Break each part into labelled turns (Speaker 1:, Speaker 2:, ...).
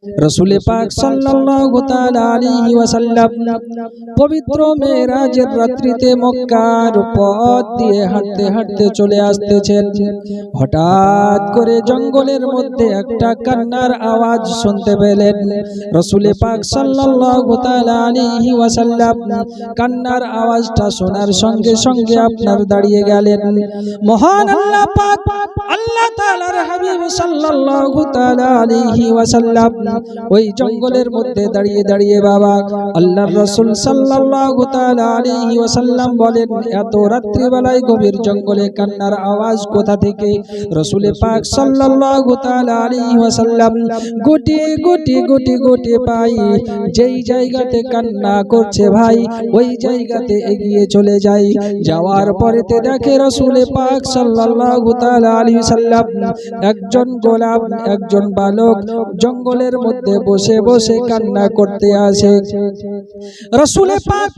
Speaker 1: রাসূল পাক সাল্লাল্লাহু তাআলা আলাইহি ওয়াসাল্লাম পবিত্র মেরাজের রাত্রিতে মক্কার পথ দিয়ে হাঁটতে হাঁটতে চলে আসতেছেন। হঠাৎ করে জঙ্গলের মধ্যে একটা কান্নার আওয়াজ শুনতে পেলেন। রাসূল পাক সাল্লাল্লাহু তাআলা আলাইহি ওয়াসাল্লাম কান্নার আওয়াজটা শোনার সঙ্গে সঙ্গে আপনার দাঁড়িয়ে গেলেন। মহান আল্লাহ পাক আল্লাহ তাআলার হাবিব সাল্লাল্লাহু তাআলা আলাইহি ওয়াসাল্লাম ওই জঙ্গলের মধ্যে দাঁড়িয়ে দাঁড়িয়ে বাবা আল্লাহর রাসূল সাল্লাল্লাহু তাআলা আলাইহি ওয়াসাল্লাম বলেন, এত রাত্রি বেলায় গভীর জঙ্গলে কান্নার আওয়াজ কোথা থেকে? রাসূল পাক সাল্লাল্লাহু তাআলা আলাইহি ওয়াসাল্লাম গুটি গুটি গুটি গুটি পাই যেই জায়গাতে কান্না করছে ভাই ওই জায়গাতে এগিয়ে চলে যাই। যাওয়ার পরেতে দেখে রাসূল পাক সাল্লাল্লাহু তাআলা আলাইহি ওয়াসাল্লাম একজন গোলাম, একজন বালক জঙ্গলের মধ্যে বসে বসে কান্না করতে আসে। রাসূল পাক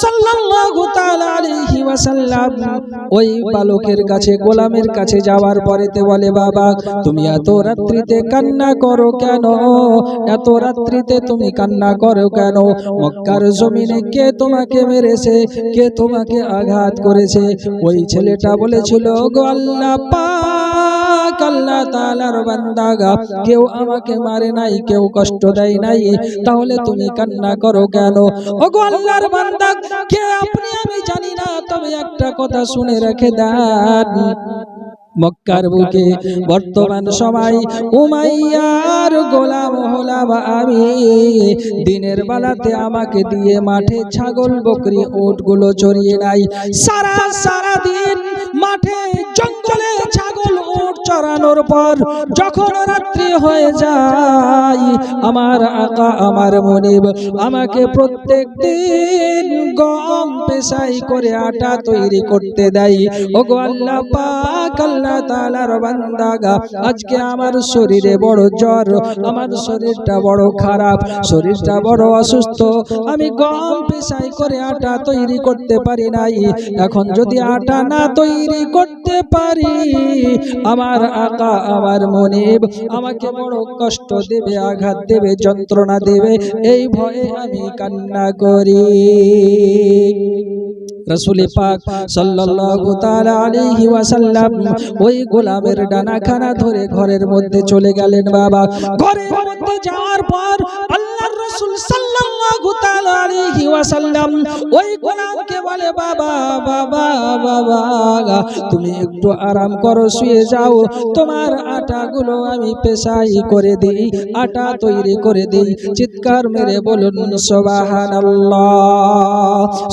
Speaker 1: সাল্লাল্লাহু তাআলা আলাইহি ওয়াসাল্লাম ওই বালকের কাছে, গোলামের কাছে যাওয়ার পরেতে বলে, বাবা তুমি এত রাত্রিতে কান্না করো কেন? এত রাত্রিতে তুমি কান্না করো কেন? মক্কার জমিনে কে তোমাকে মেরেছে? কে তোমাকে আঘাত করেছে? ওই ছেলেটা বলেছিল, গো আল্লাহ পাক আল্লাহ তাআলার বান্দা, কেউ আমাকে মারে নাই, কেউ কষ্ট দেয় নাই, তাহলে তুমি কান্না করো কেন? ওগো আল্লাহর বান্দা, কে আপনি আমি জানি না, তবে একটা কথা শুনে রেখে দেন, মক্কার বুকে বর্তমান সময় উমাইয়ার গোলাম হলাম আমি। দিনের বেলাতে আমাকে দিয়ে মাঠে ছাগল বকরি উটগুলো চড়িয়ে নাই, সারা দিন মাঠে জঙ্গলে ছাগল উট চড়ানোর পর যখন রাত্রি হয়ে যায় আমার আকা আমার মনিব আমাকে প্রত্যেক দিন গম পেশাই করে আটা তৈরি করতে দেয়। ওগো আল্লাহ পাক আল্লাহ তাআলার বান্দা, আজকে আমার শরীরে বড় জ্বর, আমার শরীরটা বড় খারাপ, শরীরটা বড় অসুস্থ, আমি গম পেশাই করে আটা তৈরি করতে পারি নাই। এখন যদি আটা না তৈরি করতে পারি আমার আকা আমার মনিব আমাকে বড় কষ্ট দেবে, আঘাত দেবে, যন্ত্রণা দেবে, এই ভয়ে আমি কান্না করি। রাসূল পাক সাল্লাল্লাহু তাআলা আলাইহি ওয়াসাল্লাম ওই গোলামের ডানাখানা ধরে ঘরের মধ্যে চলে গেলেন। বাবা ঘরের মধ্যে যাওয়ার পর আল্লাহর রাসূল সাল্লাল্লাহু তাআলা আলাইহি ওয়াসাল্লাম ওই গোলামকে বলে, বাবা বাবা বাবা তুমি একটু আরাম করো, শুয়ে যাও, তোমার আটাগুলো আমি পেশাই করে দিই, আটা তৈরি করে দিই। চিৎকার মেরে বলুন সুবহানাল্লাহ।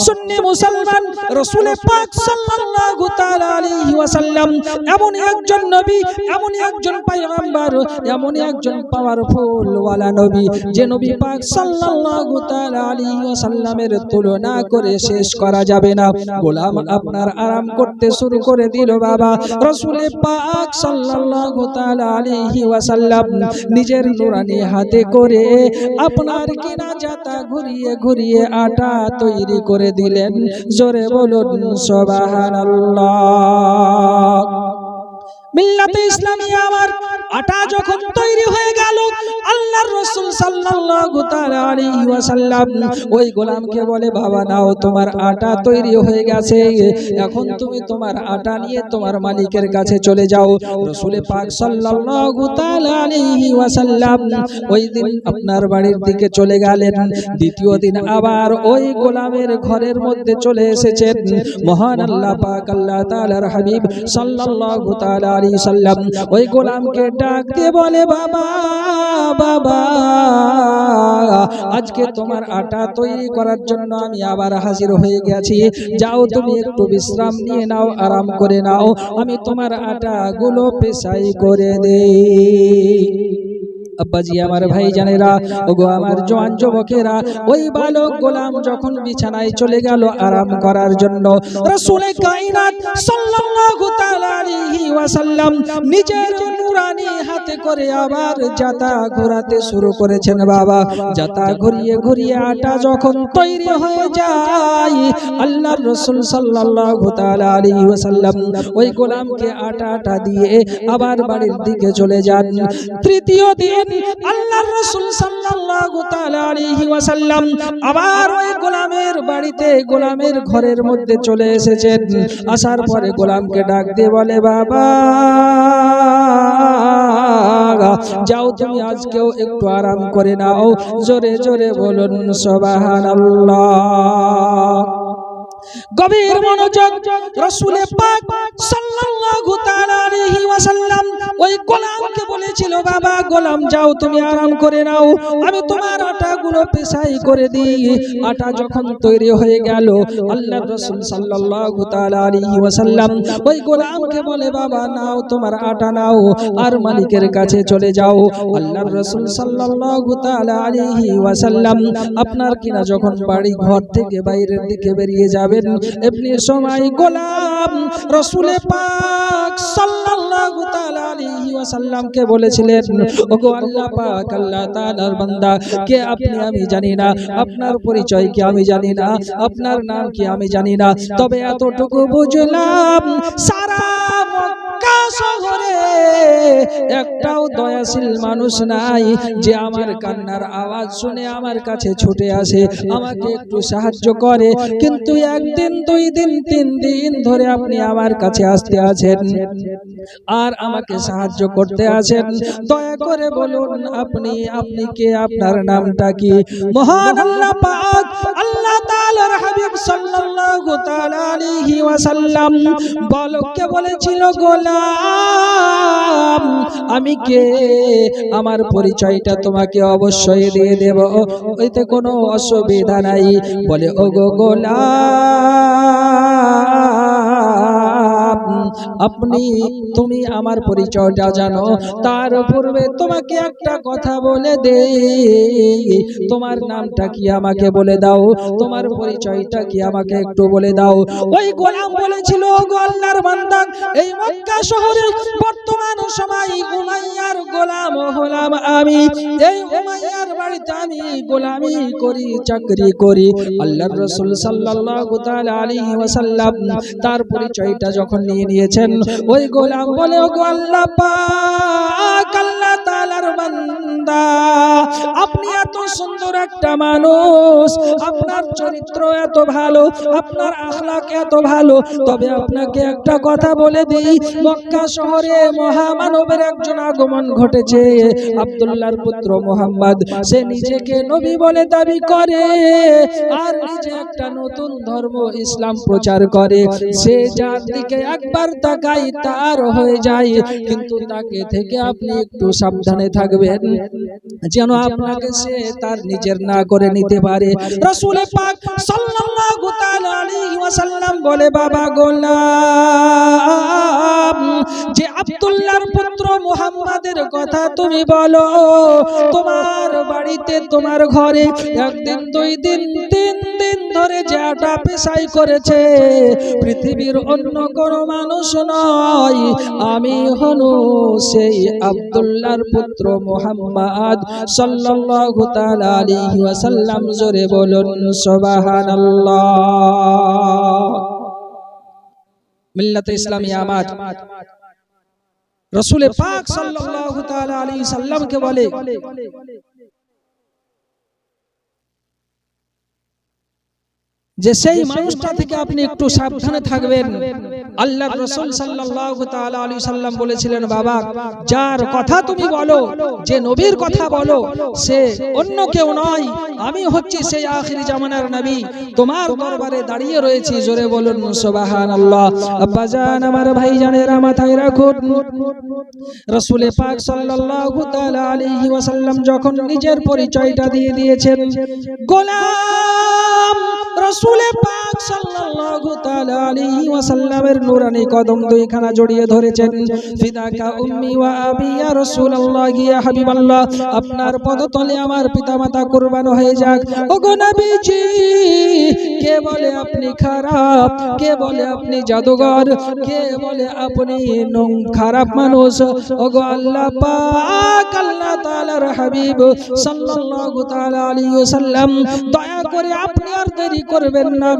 Speaker 1: সুন্নি মুসলমান, রাসূল পাক সাল্লাল্লাহু তাআলা আলাইহি ওয়াসাল্লাম এমন একজন নবী, এমন একজন পয়গম্বর, এমন একজন পাওয়ারফুল ওয়ালা নবী, যে নবী পাক সাল্লাল্লাহু তাআলা আলাইহি ওয়াসাল্লামের তুলনা করে শেষ করা যাবে না। গোলাম আপনার আরাম করতে শুরু করে দিল। বাবা রাসূল পাক সাল্লাল্লাহু তাআলা আলাইহি ওয়াসাল্লাম নিজের নুরানি হাতে করে আপনার কিনা জাতা ঘুরিয়ে ঘুরিয়ে আটা তৈরি করে দিলেন। জোরে বলুন সুবহানাল্লাহ। মিল্লাতে ইসলামিয়া আমার আটা যখন তৈরি হয়ে গেল, আল্লাহর রাসূল সাল্লাল্লাহু তাআলা আলাইহি ওয়াসাল্লাম ওই গোলামকে বলে, বাবা নাও তোমার আটা তৈরি হয়ে গেছে, এখন তুমি তোমার আটা নিয়ে তোমার মালিকের কাছে চলে যাও। রাসূল পাক সাল্লাল্লাহু তাআলা আলাইহি ওয়াসাল্লাম ওই দিন আপনার বাড়ির দিকে চলে গেলেন। দ্বিতীয় দিন আবার ওই গোলামের ঘরের মধ্যে চলে এসেছেন। মহান আল্লাহ পাক আল্লাহ তাআলার হাবিব সাল্লাল্লাহু তাআলা আলাইহি ওয়াসাল্লাম ওই গোলামকে ডাক দিয়ে বলে, বাবা বাবা আজকে তোমার আটা তৈরি করার জন্য আমি আবার হাজির হয়ে গেছি, যাও তুমি একটু বিশ্রাম নিয়ে নাও, আরাম করে নাও, আমি তোমার আটা গুলো পেশাই করে দেই। আব্বাজি আমার ভাই জানেরা, ওগো আমার জওয়ান যুবকেরা, ওই বালক গোলাম যখন বিছানায় চলে গেল আরাম করার জন্য, রাসূল কায়নাত সাল্লাল্লাহু তাআলা আলাইহি ওয়াসাল্লাম নিজের নুরানি হাতে করে আবার জাতা ঘোরাতে শুরু করেছেন। বাবা জাতা ঘুরিয়ে ঘুরিয়ে আটা যখন তৈরি হয়ে যায়, আল্লাহর রাসূল সাল্লাল্লাহু তাআলা আলাইহি ওয়াসাল্লাম ওই গোলামকে আটা দিয়ে আবার বাড়ির দিকে চলে যান। তৃতীয় দিন আল্লাহর রাসূল সাল্লাল্লাহু তাআলা আলাইহি ওয়াসাল্লাম আবার ওই গোলামের বাড়িতে গোলামের ঘরের মধ্যে চলে এসেছেন। আসার পরে গোলামকে ডাক দিয়ে বলে, বাবা যাও তুমি আজকেও একটু আরাম করে নাও। জোরে জোরে বলুন সুবহানাল্লাহ। গভীর মনোযোগ। রাসূল পাক সাল্লাল্লাহু তাআলা আলাইহি ওয়াসাল্লাম ওই গোলামকে বলেছিল, বাবা গোলাম যাও তুমি আরাম করে নাও, আমি তোমার আটাগুলো পেশাই করে দিই। আটা যখন তৈরি হয়ে গেল, আল্লাহর রাসূল সাল্লাল্লাহু তাআলা আলাইহি ওয়াসাল্লাম ওই গোলামকে বলে, বাবা নাও তোমার আটা নাও আর মালিকের কাছে চলে যাও। আল্লাহর রাসূল সাল্লাল্লাহু তাআলা আলাইহি ওয়াসাল্লাম আপনার কিনা যখন বাড়ি ঘর থেকে বাইরের দিকে বেরিয়ে যাবেন, এমনি সময় গোলাম রাসূল পাক সাল্লাল্লাহু তাআলা আলাইহি ওয়াসাল্লামকে বলেছিলেন, ওগো আল্লাহ পাক আল্লাহ তাআলার বান্দা, কে আপনি আমি জানি না, আপনার পরিচয় কি আমি জানি না, আপনার নাম কি আমি জানি না, তবে এতটুকু বুঝলাম সারা মক্কা শহরে একটাও দয়াশীল মানুষ নাই যে আমার কান্নার আওয়াজ শুনে আমার কাছে ছুটে আসে, আমাকে একটু সাহায্য করে। কিন্তু একদিন দুই দিন তিন দিন ধরে আপনি আমার কাছে আসতে আছেন আর আমাকে সাহায্য করতে আছেন। দয়া করে বলুন আপনি কে, আপনার নামটা কি? মহান আল্লাহ পাক আল্লাহ তাআলার হাবিব সাল্লাল্লাহু তাআলা আলাইহি ওয়াসাল্লাম বলকে বলেছিল, গোলাম আমি কে, আমার পরিচয়টা তোমাকে অবশ্যই দিয়ে দেব, এতে কোনো অসুবিধা নাই। বলে, ওগো গোলাম তুমি আমার পরিচয়টা জানো, তার পূর্বে তোমাকে একটা কথা বলে দেই, তোমার নামটা কি আমাকে বলে দাও, তোমার পরিচয়টা কি আমাকে একটু বলে দাও। ওই গোলাম বলেছিল, ওগো আল্লাহর বান্দা, এই মক্কা শহরে বর্তমান সময় উমাইয়ার গোলাম হলাম আমি, এই উমাইয়ার বাড়িতে আমি গোলামি করি, চাকরি করি। আল্লাহর রাসূল সাল্লাল্লাহু তাআলা আলাইহি ওয়াসাল্লাম তার পরিচয়টা যখন নিয়েছেন, ওই গোলাম বলে, ওগো আল্লাহ পাক আল্লাহ তাআলার বান্দা, আপনি এত সুন্দর একটা মানুষ, আপনার চরিত্র এত ভালো, আপনার আখলাক এত ভালো, তবে আপনাকে একটা কথা বলে দিই, মক্কা শহরে মহামানবের একজন আগমন ঘটেছে, আব্দুল্লাহর পুত্র মুহাম্মদ। সে নিজেকে নবী বলে দাবি করে আর নিজে একটা নতুন ধর্ম ইসলাম প্রচার করে। সে যার দিকে একবার তাকাই তার হয়ে যায়, কিন্তু তাকে থেকে আপনি একটু সাবধানে থাকবেন যেন আপনাকে সে তার নিজের না করে নিতে পারে। রাসূল পাক সাল্লাল্লাহু তাআলা আলাইহি ওয়াসাল্লাম বলে, বাবা গোলাম, যে আব্দুল্লাহর পুত্র মুহাম্মাদের কথা তুমি বলো, তোমার বাড়িতে তোমার ঘরে একদিন দুই দিন তিন দিন ধরে যে আটা পেশাই করেছে, পৃথিবীর অন্য কোনো মানুষ নয়, আমি হনু সেই আব্দুল্লাহর পুত্র মুহাম্মদ সাল্লাল্লাহু তাআলা আলাইহি ওয়াসাল্লাম। জোরে বলুন সুবহানাল্লাহ। মিল্লাতে ইসলামিয়া আমাত রাসূল পাক সাল্লাল্লাহু তাআলা আলাইহি সাল্লামকে বলে, যে সেই মানুষটা থেকে আপনি একটু সাবধানে থাকবেন। আল্লাহর রাসূল সাল্লাল্লাহু তাআলা আলাইহি সাল্লাম বলেছিলেন, বাবা যার কথা তুমি বলো, যে নবীর কথা বলো, সে অন্য কেউ নয়, আমি হচ্ছি সেই আখিরি জামানার নবী, তোমার দরবারে দাঁড়িয়ে রয়েছি। জোরে বলুন সুবহানাল্লাহ। আব্বাজান আমার ভাইজানেরা মাথায় রাখুন, রাসূল পাক সাল্লাল্লাহু তাআলা আলাইহি ওয়াসাল্লাম যখন নিজের পরিচয়টা দিয়ে দিয়েছেন, গোলাম রাসূল পাক সাল্লাল্লাহু তাআলা আলাইহি ওয়াসাল্লামের নূরানি কদম দুইখানা জড়িয়ে ধরেছেন। ফিদাকা উম্মি ওয়া আবি ইয়া রাসূলুল্লাহ, ইয়া হাবিবাল্লাহ, আপনার পদতলে আমার পিতামাতা কুরবান হয়ে যাক। ওগো নবীজি, কে বলে আপনি খারাপ, কে বলে আপনি জাদুঘর, কে বলে আপনি খারাপ মানুষ? ওগো আল্লাহ পাক আল্লাহ তাআলার হাবিব সাল্লাল্লাহু তাআলা আলাইহি ওয়াসাল্লাম, দয়া করে আপনি আর দেরি করবেন না,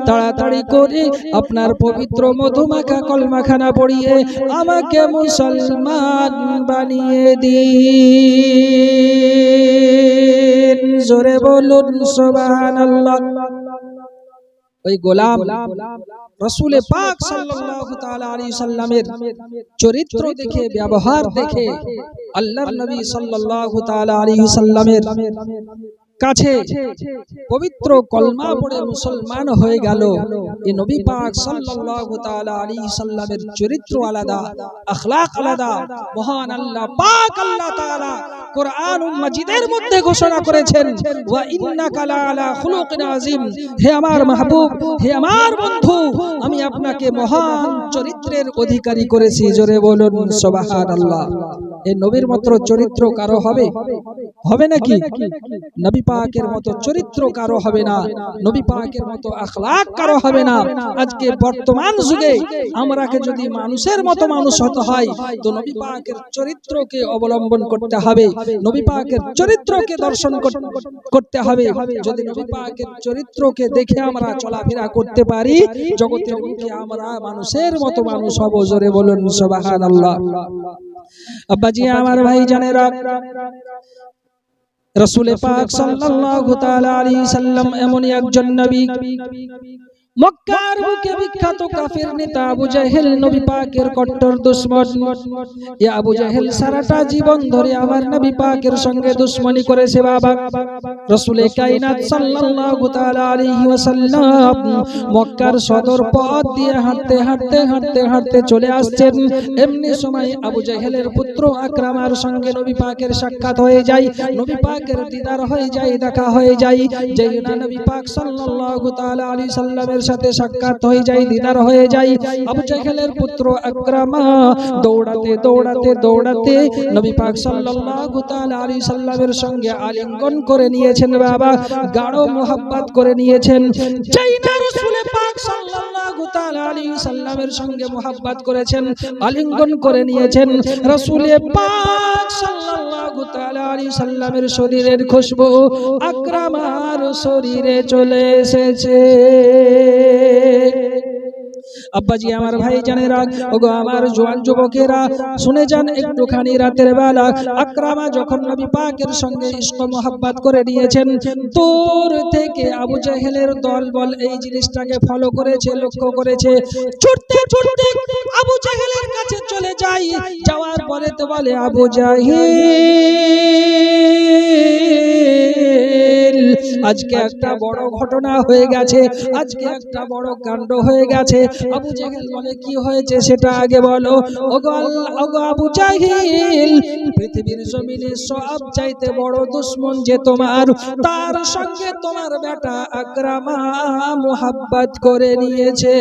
Speaker 1: তাড়াতাড়ি করে আপনার পবিত্র মধুমাখা কলমাখানা পড়িয়ে আমাকে মুসলমান বানিয়ে দিন। জোরে বলুন সুবহানাল্লাহ। ওই গোলাম রাসূল পাক সাল্লাল্লাহু তাআলা আলাইহি সাল্লামের চরিত্র দেখে, ব্যবহার দেখে আল্লাহর নবী সাল্লাল্লাহু তাআলা আলাইহি সাল্লামের কাছে পবিত্র কলমা পড়ে মুসলমান হয়ে গেল। এই নবী পাক সাল্লাল্লাহু তাআলা আলাইহি সাল্লামের চরিত্র আলাদা, আখলাক আলাদা। মহান আল্লাহ পাক আল্লাহ তাআলা কোরআনুল মাজিদের মধ্যে ঘোষণা করেছেন, ওয়া ইন্নাকা লাআলা খুলুকিন আযীম। হে আমার মাহবুব, হে আমার বন্ধু, আমি আপনাকে মহান চরিত্রের অধিকারী করেছি। জোরে বলুন সুবহানাল্লাহ। এই নবীর মতো চরিত্র কারো হবে? হবে নাকি? নবী পাকের মতো চরিত্র কারো হবে না, নবী পাকের মতো আখলাক কারো হবে না। আজকে বর্তমান যুগে আমরাকে যদি মানুষের মতো মানুষ হতে হয়, তো নবী পাকের চরিত্রকে অবলম্বন করতে হবে, নবী পাকের চরিত্রকে দর্শন করতে হবে। যদি নবী পাকের চরিত্রকে দেখে আমরা চলাফেরা করতে পারি, জগতের মুখে আমরা মানুষের মতো মানুষ হব। জোরে বলুন সুবহানাল্লাহ। আব্বাজি আমার ভাই জানেরা, রাসূল পাক সাল্লাল্লাহু তাআলা আলাইহি সাল্লাম এমন একজন নবী, মক্কার বুকে বিখ্যাত কাফির নেতা আবু জাহেল নবী পাকের কট্টর দুশমন। এই আবু জাহেল সারাটা জীবন ধরে আমার নবী পাকের সঙ্গে দুশমনি করেছে। বাবা রাসূলে কায়নাত সাল্লাল্লাহু তাআলা আলাইহি ওয়াসাল্লাম মক্কার সদর পথ দিয়ে হাঁটতে হাঁটতে হাঁটতে হাঁটতে চলে আসছেন। এমনি সময় আবু জাহেলের পুত্র আকরামার সঙ্গে নবী পাকের সাক্ষাৎ হয়ে যায়, নবী পাকের দিদার হয়ে যায়, দেখা হয়ে যায়। যেই না নবী পাক সাল্লাল্লাহু তাআলা আলাইহি সাল্লামের সাথে সাক্ষাৎ হয়ে যায়, দিদার হয়ে যায়, আবু জাহেলের পুত্র আকরামা দৌড়াতে দৌড়াতে দৌড়াতে নবী পাক সাল্লাল্লাহু তাআলা আলাইহি সাল্লামের সঙ্গে আলিঙ্গন করে নিয়েছেন। বাবা গাঢ় মোহাব্বত করে নিয়েছেন। যেই না রাসূল পাক সাল্লাল্লাহু তাআলা আলাইহি সাল্লামের সঙ্গে মোহাব্বত করেছেন, আলিঙ্গন করে নিয়েছেন, রাসূল পাক সাল্লাল্লাহু তাআলা আলাইহি সাল্লামের শরীরের খুশবু আকরামার শরীরে চলে এসেছে। আব্বাজি আমার ভাই জানেরা, ওগো আমার জওয়ান যুবকেরা, শুনে যান একটুখানি। রাতের বেলা আকরামা যখন নবী পাকের সঙ্গে ইশক মোহাব্বত করে নিয়েছেন, দূর থেকে আবু জাহেলের দলবল এই জিনিসটাকে ফলো করেছে, লক্ষ্য করেছে। ছুটতে ছুটতে আবু জাহেলের কাছে চলে যায়, যাওয়ার পরে তো বলে, আবু জাহেল আজকে একটা বড় ঘটনা হয়ে গেছে, আজকে একটা বড় কাণ্ড হয়ে গেছে। আবু জাহেল বলে, কি হয়েছে সেটা আগে বলো। ওগো আবু জাহেল, পৃথিবীর জমিনে সব চাইতে বড় দুশমন যে তোমার, তার সঙ্গে তোমার বেটা আকরামা মোহাব্বত করে নিয়েছে,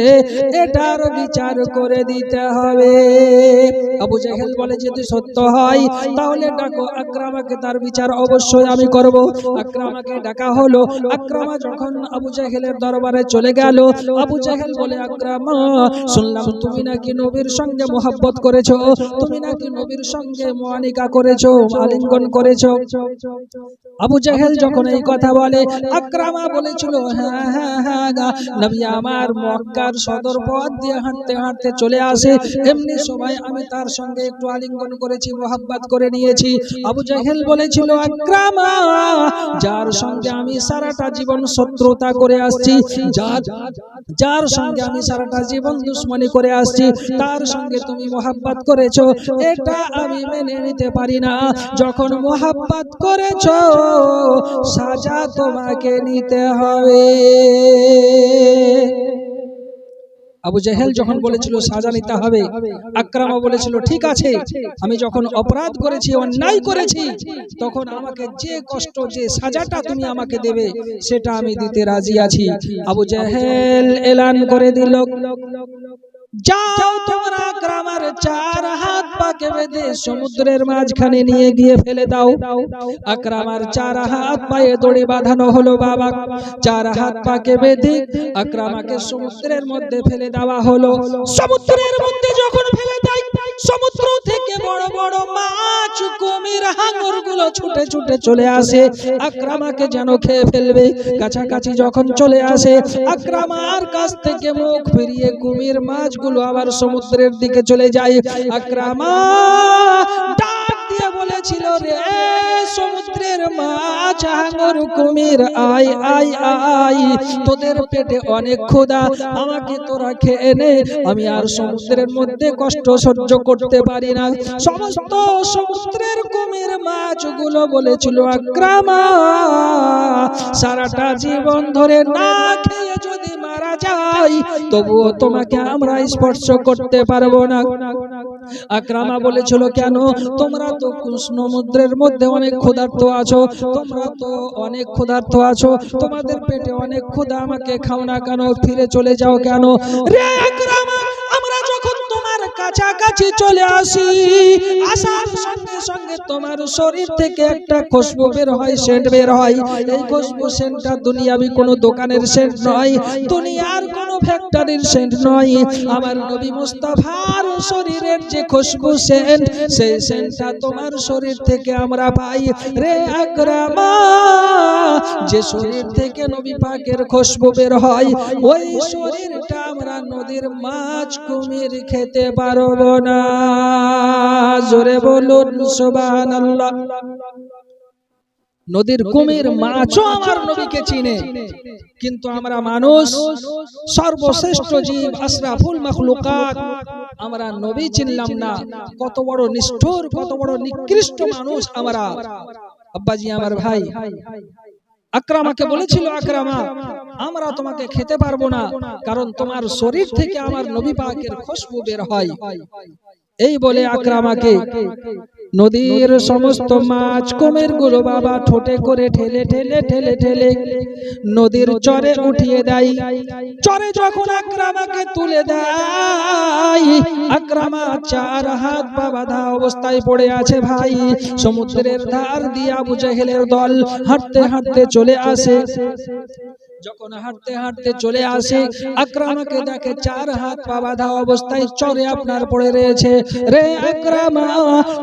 Speaker 1: এটার বিচার করে দিতে হবে। আবু জাহেল বলে, যদি সত্য হয় তাহলে ডাকো আকরামাকে, তার বিচার অবশ্যই আমি করব। আকরামাকে ডাকা হলো। আকরামা যখন আবু জাহেলের দরবারে চলে গেল, আবু জাহেল বলে, আকরামা শুনলাম তুমি নাকি নবীর সঙ্গে মোহাব্বত করেছো, তুমি নাকি নবীর সঙ্গে মুআনিকা করেছো, আলিঙ্গন করেছো। আবু জাহেল যখন এই কথা বলে, আকরামা বলেছিল, হ্যাঁ হ্যাঁ হ্যাঁ, নবী আমার মক্কার সদর পথ দিয়ে হাঁটতে হাঁটতে চলে আসে, এমনি সময় আমি তার সঙ্গে একটু আলিঙ্গন করেছি, মোহাব্বত করে নিয়েছি। আবু জাহেল বলেছিল, আকরামা যার সঙ্গে আমি সারাটা জীবন শত্রুতা করে আসছি, যার সঙ্গে আমি সারাটা জীবন দুশমনি করে আসছি, তার সঙ্গে তুমি মোহাব্বত করেছো, এটা আমি মেনে নিতে পারি না। যখন মোহাব্বত করেছো, সাজা তোমাকে নিতে হবে। আবু জাহেল যখন বলেছিল সাজা নিতে হবে, আকরামা বলেছিল, ঠিক আছে, আমি যখন অপরাধ করেছি, অন্যায় করেছি, তখন আমাকে যে কষ্ট, যে সাজাটা তুমি আমাকে দেবে, সেটা আমি দিতে রাজি আছি। আবু জাহেল এলান করে দিল, যাও তোমরা আকরামার 4 হাত পাকে বেঁধে সমুদ্রের মাঝখানে নিয়ে গিয়ে ফেলে দাও। আকরামার 4 হাত পায়ে দড়ি বাঁধানো হলো। বাবা 4 হাত পাকে বেঁধে আকরামাকে সমুদ্রের মধ্যে ফেলে দেওয়া হলো। সমুদ্রের মধ্যে যখন ফেলে দেয়, সমুদ্র থেকে থেকে বড় বড় মাছ কুমির হাঙর গুলো ছুটে ছুটে চলে আসে আকরামাকে যেন খেয়ে ফেলবে। কাছাকাছি যখন চলে আসে আকরামার কাছ থেকে মুখ ফিরিয়ে কুমির মাছগুলো আবার সমুদ্রের দিকে চলে যায়। আকরামা ডাক দিয়ে বলেছিল, রে সমুদ্রের মাছ হাঙর কুমির, আয় আয় আয়, তোদের পেটে অনেক ক্ষুধা, আমাকে তোরা খেয়ে নে, আমি আর সমুদ্রের মধ্যে কষ্ট সহ্য করতে পারি না। সমস্ত সমুদ্রের কুমির মাছগুলো বলেছিল, আকরামা সারাটা জীবন ধরে না খেয়ে যদি মারা যাই তবুও তোমাকে আমরা স্পর্শ করতে পারবো না। আকরামা বলেছিল, কেন? তোমরা তো সমুদ্রের মধ্যে অনেক ক্ষুধার্ত আছো, তোমরা তো অনেক ক্ষুধার্ত আছো, তোমাদের পেটে অনেক ক্ষুধা, আমাকে খাও না কেন, ফিরে চলে যাও কেন? রে আকরামা, আমরা যখন তোমার কাছাকাছি চলে আসি, আসার সঙ্গে সঙ্গে তোমার শরীর থেকে একটা খুশবু বের হয়, সেন্ট বের হয়। এই খুশবু সেন্টটা দুনিয়াবি কোনো দোকানের সেন্ট নয়, দুনিয়ার কোনো ফ্যাক্টরির সেন্ট নয়, আমার নবী মুস্তাফার শরীরের যে খুশবু সেন্ট, সেই সেন্টটা তোমার শরীর থেকে আমরা পাই। রে আকরামা, যে শরীর থেকে নবী পাকের খুশবু বের হয়, ওই শরীরটা আমরা নদীর মাছ কুমির খেতে পারবো না। জোরে বলুন সুবহানাল্লাহ। নদীর কুমির মাছও আমার নবীকে চিনে, কিন্তু আমরা মানুষ, সর্বশ্রেষ্ঠ জীব, আশরাফুল মাখলুকাত, আমরা নবী চিনলাম না। কত বড় নিষ্ঠুর, কত বড় নিকৃষ্ট মানুষ আমরা। আব্বাজি আমার ভাই আকরামাকে বলেছিল, আকরামা আমরা তোমাকে খেতে পারবো না, কারণ তোমার শরীর থেকে আমার নবী পাকের খুশবু বের হয়। এই বলে আকরামাকে নদীর সমস্ত মাছ কুমির গুলো বাবা ঠোঁটে করে ঠেলে ঠেলে ঠেলে ঠেলে নদীর চরে উঠিয়ে দেয়। চরে যখন আকরামাকে তুলে দেয়, আকরামা চার হাত পা বাঁধা অবস্থায় পড়ে আছে। ভাই, সমুদ্রের ধার দিয়ে আবু জেহেলের দল হাঁটতে হাঁটতে চলে আসে। যখন হাঁটতে হাঁটতে চলে আসে, আকরামাকে দেখে চার হাত পা বাঁধা অবস্থায় চরে আপনার পড়ে রয়েছে। রে আকরামা,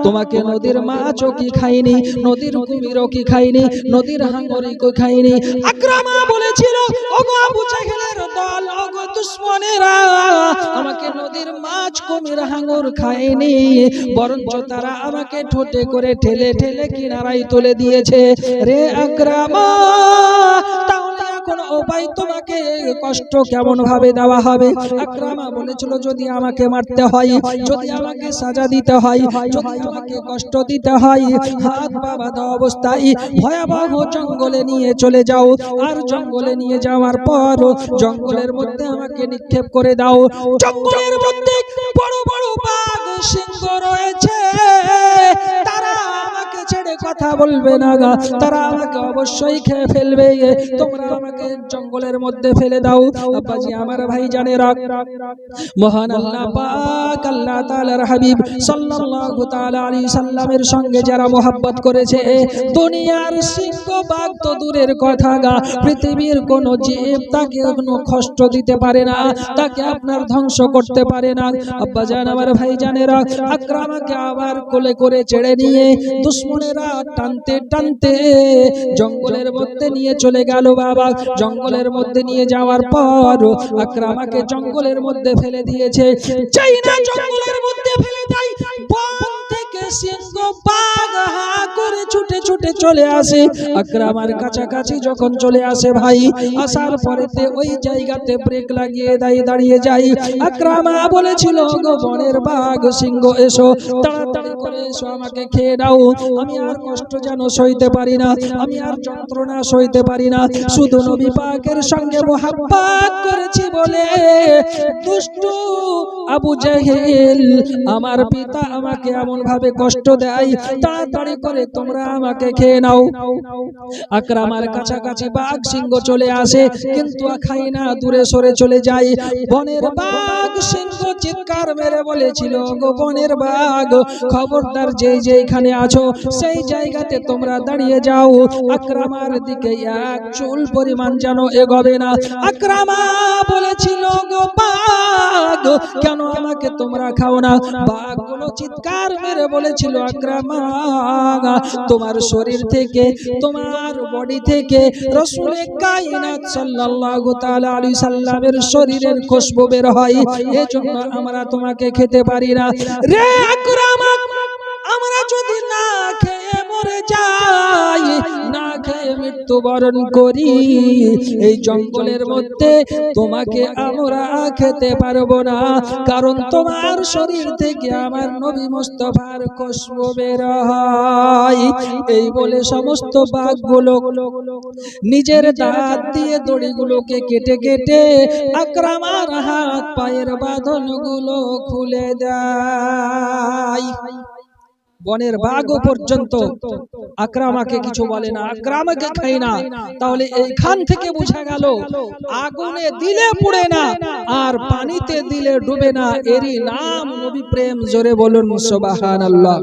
Speaker 1: তোমাকে নদীর মাছও কি খাইনি, নদীর কুমিরও কি খাইনি, নদীর হাঙ্গরই কি খাইনি। আকরামা বলেছিল, ওগো আবু জেহেলের দল, ওগো দুশমনেরা, আমাকে নদীর মাছ কুমির হাঙ্গর খায়নি, বরঞ্চ তারা আমাকে ঠোঁটে করে ঠেলে ঠেলে কিনারায় তুলে দিয়েছে। রে আকরামা, কোন উপায় তোমাকে কষ্ট কেমন ভাবে দেওয়া হবে? আকরামা বলেছিল, যদি আমাকে মারতে হয়, যদি আমাকে সাজা দিতে হয়, যদি আমাকে কষ্ট দিতে হয়, হাত পা বাঁধা অবস্থায় ভয়াবহ জঙ্গলে নিয়ে চলে যাও, আর জঙ্গলে নিয়ে যাওয়ার পর জঙ্গলের মধ্যে আমাকে নিক্ষেপ করে দাও। জঙ্গলের মধ্যে বড় বড় বাঘ সিংহ রয়েছে, তারা আমাকে ছেড়ে কথা বলবে না, তারা আমাকে অবশ্যই খেয়ে ফেলবে, তোমরা আমাকে জঙ্গলের মধ্যে ফেলে দাও। আব্বাজি আমার ভাই জানেরা, মহান আল্লাহ পাক আল্লাহ তাআলার হাবিব সাল্লাল্লাহু তাআলা আলাইহি সাল্লামের সঙ্গে যারা মোহাব্বত করেছে, দুনিয়ার সিংহ বাঘ তো দূরের কথা, পৃথিবীর কোন জীব তাকে কোনো কষ্ট দিতে পারে না, তাকে আপনার ধ্বংস করতে পারে না। আব্বাজান আমার ভাই জানেরা, আকরামাকে আবার কোলে করে ছেড়ে নিয়ে দুশমনেরা টানতে টানতে জঙ্গলের মধ্যে নিয়ে চলে গেল। বাবা, জঙ্গলের মধ্যে নিয়ে যাওয়ার পর আকরামাকে জঙ্গলের মধ্যে ফেলে দিয়েছে। চাই না জঙ্গলের মধ্যে ফেলে দেয়, বন থেকে সিংহ বাঘ হা করে ছুটে ছুটে চলে আসে। আকরামার কাছাকাছি যখন চলে আসে, ভাই আসার পরেতে ওই জায়গাতে ব্রেক লাগিয়ে দাঁড়িয়ে যায়। আকরামা বলেছিল, গো বনের বাঘ সিংহ, এসো তাড়াতাড়ি করে এসো, আমাকে খেয়ে দাও, আমি আর কষ্ট যেন সইতে পারি না, আমি আর যন্ত্রণা সইতে পারি না। শুধু নবী পাকের সঙ্গে মোহাব্বত করেছি বলে দুষ্টু আবু জেহেল আমার পিতা আমাকে এমন ভাবে কষ্ট দেয়, তাড়াতাড়ি করে তোমরা আমাকে আকরামাকে খেয়ে নাও। আকরামার কাছাকাছি বাঘ সিংহ চলে আসে, কিন্তু খায় না, দূরে সরে চলে যায়। বনের বাঘ সিংহ চিৎকার মেরে বলেছিল, গো বনের বাঘ, খবরদার যেখানে আছো সেই জায়গাতে তোমরা দাঁড়িয়ে যাও, আকরামার দিকে এক চুল পরিমাণ যেন এগোবে না। আকরামা বলেছিল, গো বাঘ, কেন আমাকে তোমরা খাও না? বাঘগুলো চিৎকার মেরে বলেছিল, আকরামা, তোমার শরীর থেকে, তোমার বডি থেকে রাসূলে কায়নাত সাল্লাল্লাহু তাআলা আলাইহি সাল্লামের শরীরের খুশবু বের হয়, এজন্য আমরা তোমাকে খেতে পারি না। রে আকরামা, আমরা যদি না খেয়ে মরে যাই, না খেয়ে মৃত্যুবরণ করি, এই জঙ্গলের মধ্যে তোমাকে আমরা খেতে পারবো না, কারণ তোমার শরীর থেকে আমার নবী মুস্তাফার খুশবু বের হয়। এই বলে সমস্ত বাঘগুলো নিজের দাঁত দিয়ে দড়িগুলোকে কেটে কেটে আকরামার হাত পায়ের বাঁধনগুলো খুলে দেয়। বনের বাঘও পর্যন্ত আকরামাকে কিছু বলে না, আকরামাকে খায় না। তাহলে এইখান থেকে বোঝা গেল, আগুনে দিলে পুড়ে না, আর পানিতে দিলে ডুবে না, এরই নাম নবী প্রেম। জোরে বলুন সুবহানাল্লাহ।